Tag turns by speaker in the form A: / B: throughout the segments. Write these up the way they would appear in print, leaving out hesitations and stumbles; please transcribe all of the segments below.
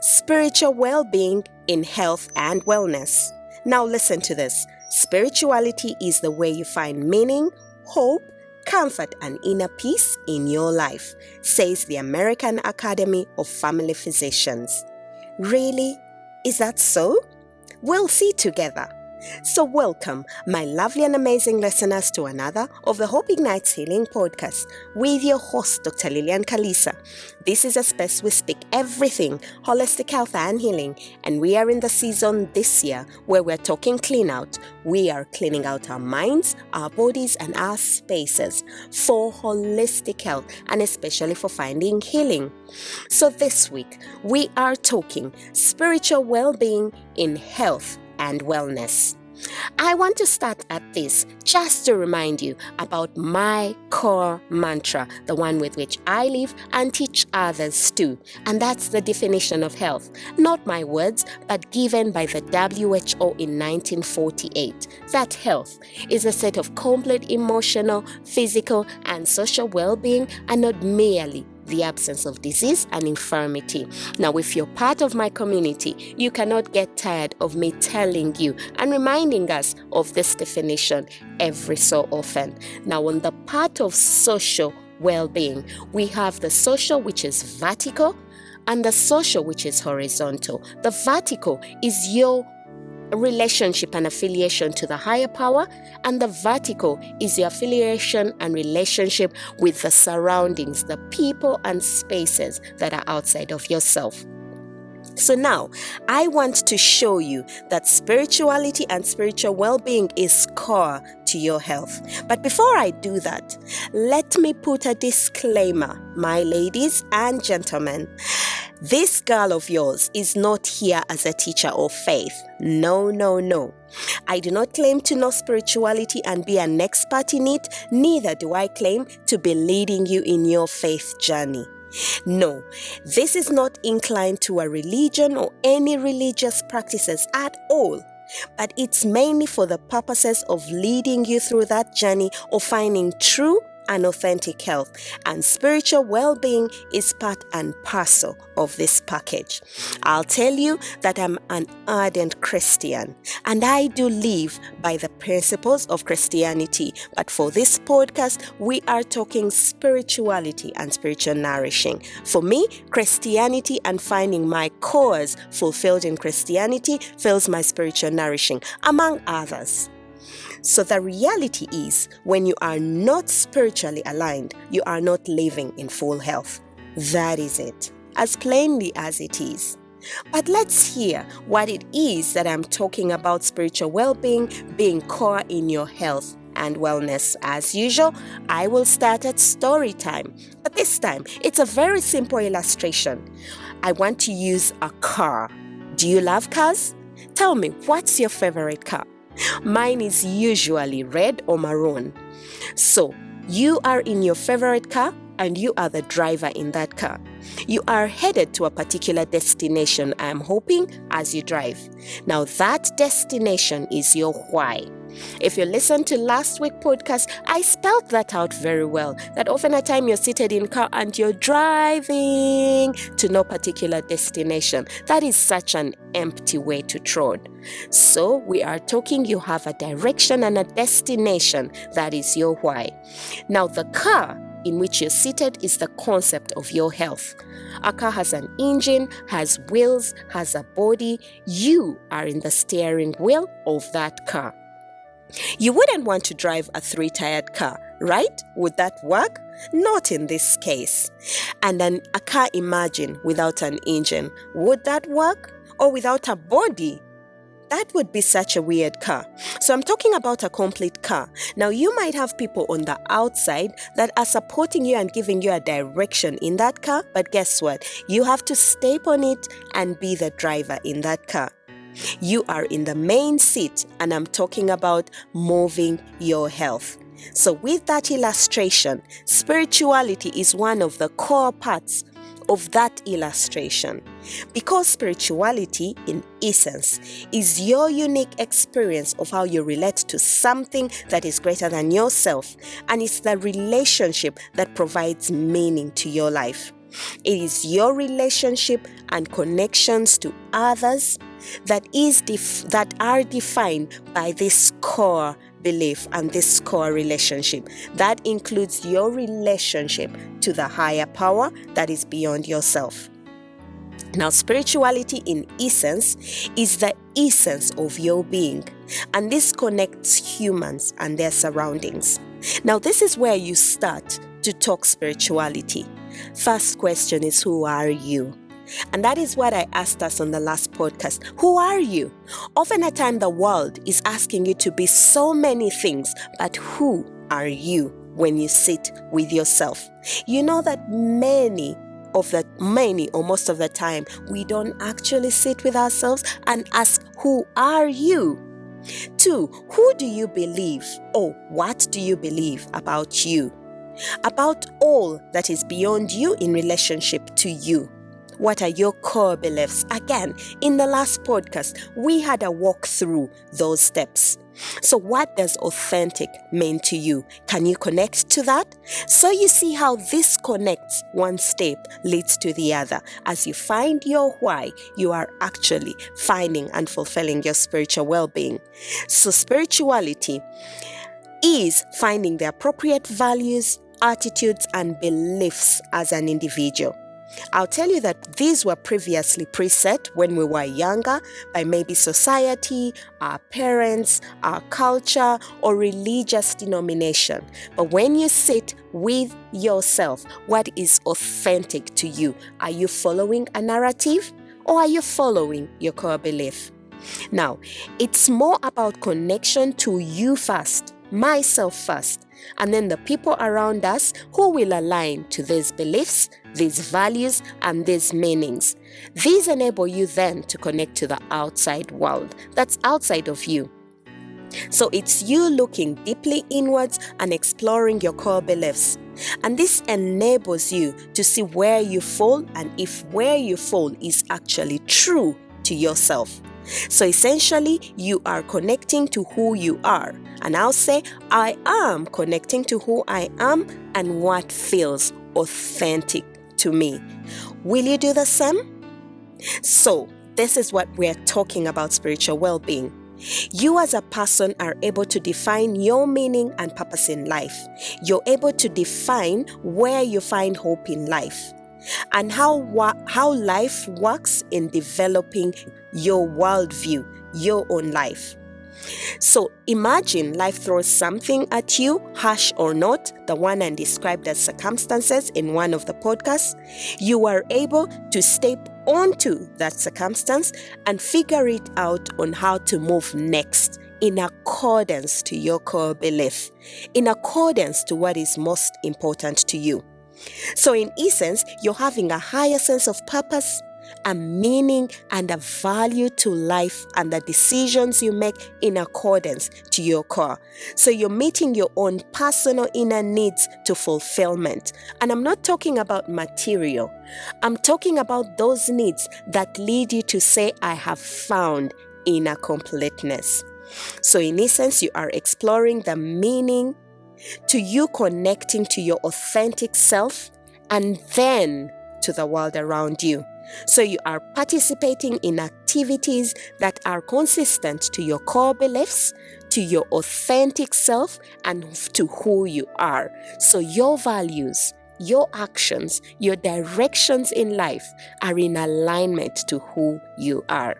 A: Spiritual well-being in health and wellness. Now listen to this. Spirituality is the way you find meaning, hope, comfort, and inner peace in your life, says the American Academy of Family Physicians. Really? Is that so? We'll see together. So welcome, my lovely and amazing listeners, to another of the Hope Ignites Healing podcast with your host, Dr. Lillian Kalisa. This is a space we speak everything holistic health and healing, and we are in the season this year where we're talking clean out. We are cleaning out our minds, our bodies, and our spaces for holistic health, and especially for finding healing. So this week, we are talking spiritual well-being in health and wellness. I want to start at this just to remind you about my core mantra, the one with which I live and teach others too. And that's the definition of health. Not my words, but given by the WHO in 1948. That health is a set of complete emotional, physical, and social well-being, and not merely the absence of disease and infirmity. Now, if you're part of my community, you cannot get tired of me telling you and reminding us of this definition every so often. Now, on the part of social well-being, we have the social, which is vertical, and the social, which is horizontal. The vertical is your relationship and affiliation to the higher power, and the vertical is your affiliation and relationship with the surroundings, the people and spaces that are outside of yourself. So now, I want to show you that spirituality and spiritual well-being is core to your health. But before I do that, let me put a disclaimer, my ladies and gentlemen. This girl of yours is not here as a teacher of faith. No. I do not claim to know spirituality and be an expert in it. Neither do I claim to be leading you in your faith journey. No, this is not inclined to a religion or any religious practices at all. But it's mainly for the purposes of leading you through that journey of finding true and authentic health, and spiritual well-being is part and parcel of this package. I'll tell you that I'm an ardent Christian and I do live by the principles of Christianity, but for this podcast we are talking spirituality and spiritual nourishing. For me, Christianity and finding my cause fulfilled in Christianity fills my spiritual nourishing, among others. So the reality is, when you are not spiritually aligned, you are not living in full health. That is it, as plainly as it is. But let's hear what it is that I'm talking about spiritual well-being being core in your health and wellness. As usual, I will start at story time. But this time, it's a very simple illustration. I want to use a car. Do you love cars? Tell me, what's your favorite car? Mine is usually red or maroon. So, you are in your favorite car and you are the driver in that car. You are headed to a particular destination, I'm hoping, as you drive. Now, that destination is your why. If you listened to last week's podcast, I spelled that out very well. That often at time you're seated in car and you're driving to no particular destination. That is such an empty way to trod. So we are talking you have a direction and a destination. That is your why. Now the car in which you're seated is the concept of your health. A car has an engine, has wheels, has a body. You are in the steering wheel of that car. You wouldn't want to drive a 3-tired car, right? Would that work? Not in this case. And then a car, imagine, without an engine. Would that work? Or without a body? That would be such a weird car. So I'm talking about a complete car. Now you might have people on the outside that are supporting you and giving you a direction in that car, but guess what? You have to step on it and be the driver in that car. You are in the main seat, and I'm talking about moving your health. So with that illustration, spirituality is one of the core parts of that illustration, because spirituality in essence is your unique experience of how you relate to something that is greater than yourself, and it's the relationship that provides meaning to your life. It is your relationship and connections to others that are defined by this core belief and this core relationship. That includes your relationship to the higher power that is beyond yourself. Now, spirituality in essence is the essence of your being, and this connects humans and their surroundings. Now, this is where you start to talk spirituality. First question is, who are you? And that is what I asked us on the last podcast. Who are you? Often at time the world is asking you to be so many things, but who are you when you sit with yourself? You know that many or most of the time, we don't actually sit with ourselves and ask, who are you? 2, who do you believe, or what do you believe about you? About all that is beyond you in relationship to you. What are your core beliefs? Again, in the last podcast, we had a walk through those steps. So what does authentic mean to you? Can you connect to that? So you see how this connects, one step leads to the other. As you find your why, you are actually finding and fulfilling your spiritual well-being. So spirituality is finding the appropriate values, attitudes, and beliefs as an individual. I'll tell you that these were previously preset when we were younger by maybe society, our parents, our culture, or religious denomination. But when you sit with yourself, what is authentic to you? Are you following a narrative, or are you following your core belief? Now, it's more about connection to you first, myself first, and then the people around us who will align to these beliefs, these values, and these meanings. These enable you then to connect to the outside world that's outside of you. So it's you looking deeply inwards and exploring your core beliefs. And this enables you to see where you fall and if where you fall is actually true to yourself. So essentially, you are connecting to who you are. And I'll say, I am connecting to who I am and what feels authentic to me. Will you do the same? So, this is what we're talking about spiritual well-being. You as a person are able to define your meaning and purpose in life. You're able to define where you find hope in life and how life works in developing your worldview, your own life. So imagine life throws something at you, harsh or not, the one I described as circumstances in one of the podcasts. You are able to step onto that circumstance and figure it out on how to move next in accordance to your core belief, in accordance to what is most important to you. So in essence, you're having a higher sense of purpose, a meaning, and a value to life and the decisions you make in accordance to your core. So you're meeting your own personal inner needs to fulfillment. And I'm not talking about material. I'm talking about those needs that lead you to say, I have found inner completeness. So in essence, you are exploring the meaning to you connecting to your authentic self and then to the world around you. So you are participating in activities that are consistent to your core beliefs, to your authentic self, and to who you are. So your values, your actions, your directions in life are in alignment to who you are.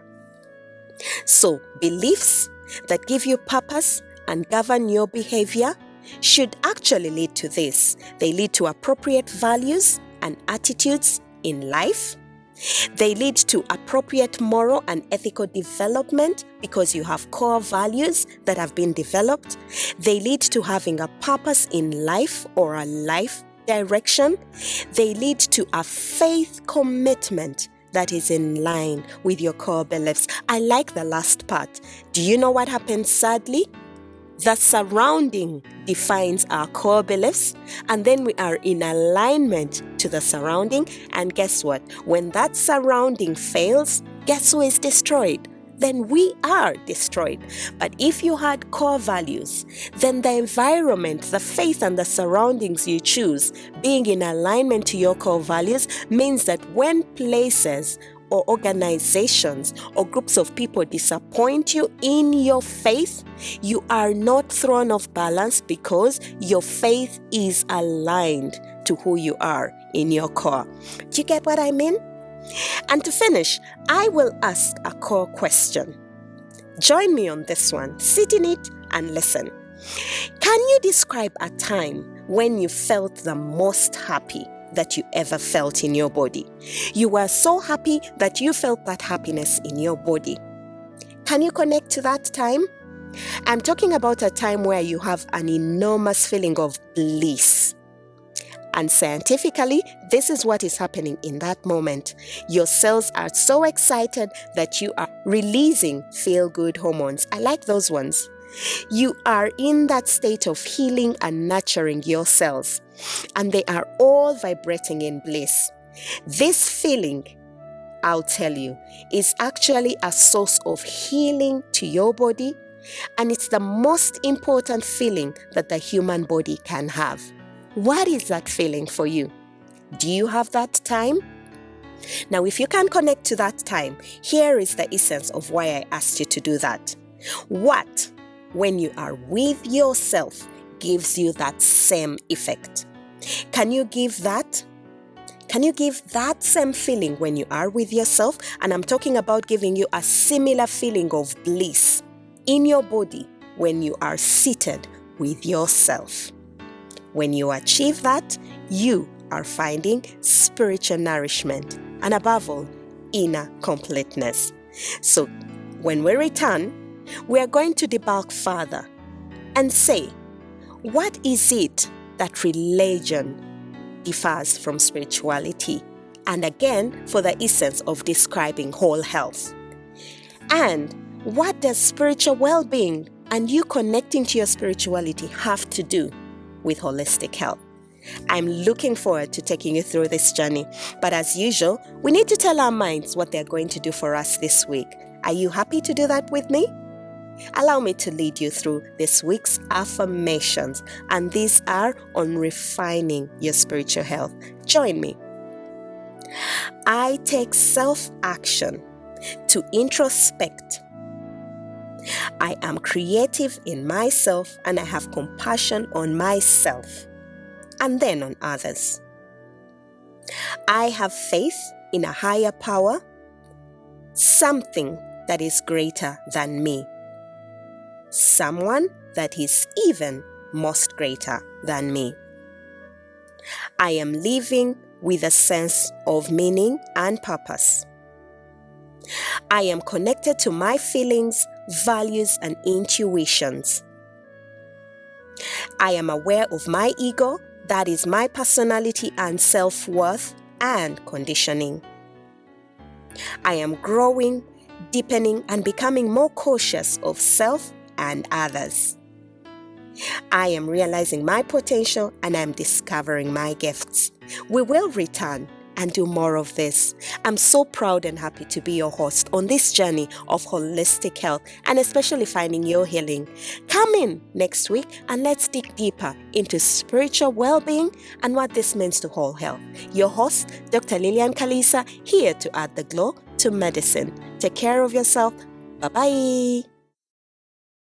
A: So beliefs that give you purpose and govern your behavior should actually lead to this. They lead to appropriate values and attitudes in life. They lead to appropriate moral and ethical development because you have core values that have been developed. They lead to having a purpose in life or a life direction. They lead to a faith commitment that is in line with your core beliefs. I like the last part. Do you know what happens sadly? The surrounding defines our core beliefs, and then we are in alignment to the surrounding. And guess what? When that surrounding fails, guess who is destroyed? then we are destroyed. But if you had core values, then the environment, the faith, and the surroundings you choose being in alignment to your core values means that when places or organizations or groups of people disappoint you in your faith, you are not thrown off balance because your faith is aligned to who you are in your core. Do you get what I mean? And to finish, I will ask a core question. Join me on this one. Sit in it and listen. Can you describe a time when you felt the most happy that you ever felt in your body? You were so happy that you felt that happiness in your body. Can you connect to that time? I'm talking about a time where you have an enormous feeling of bliss. And scientifically, this is what is happening in that moment. Your cells are so excited that you are releasing feel-good hormones. I like those ones. You are in that state of healing and nurturing your cells, and they are all vibrating in bliss. This feeling, I'll tell you, is actually a source of healing to your body, and it's the most important feeling that the human body can have. What is that feeling for you? Do you have that time? Now, if you can connect to that time, here is the essence of why I asked you to do that. What, when you are with yourself, gives you that same effect? Can you give that? Can you give that same feeling when you are with yourself? And I'm talking about giving you a similar feeling of bliss in your body when you are seated with yourself. When you achieve that, you are finding spiritual nourishment and above all, inner completeness. So when we return, we are going to debunk further and say, what is it that religion differs from spirituality? And again, for the essence of describing whole health. And what does spiritual well-being and you connecting to your spirituality have to do with holistic health? I'm looking forward to taking you through this journey. But as usual, we need to tell our minds what they're going to do for us this week. Are you happy to do that with me? Allow me to lead you through this week's affirmations, and these are on refining your spiritual health. Join me. I take self-action to introspect. I am creative in myself and I have compassion on myself and then on others. I have faith in a higher power, something that is greater than me, someone that is even most greater than me. I am living with a sense of meaning and purpose. I am connected to my feelings, values, and intuitions. I am aware of my ego, that is my personality and self-worth and conditioning. I am growing, deepening, and becoming more cautious of self and others. I am realizing my potential and I'm discovering my gifts. We will return and do more of this. I'm so proud and happy to be your host on this journey of holistic health and especially finding your healing. Come in next week and let's dig deeper into spiritual well-being and what this means to whole health. Your host, Dr. 𝗪𝗪𝗲, here to add the glow to medicine. Take care of yourself. Bye-bye.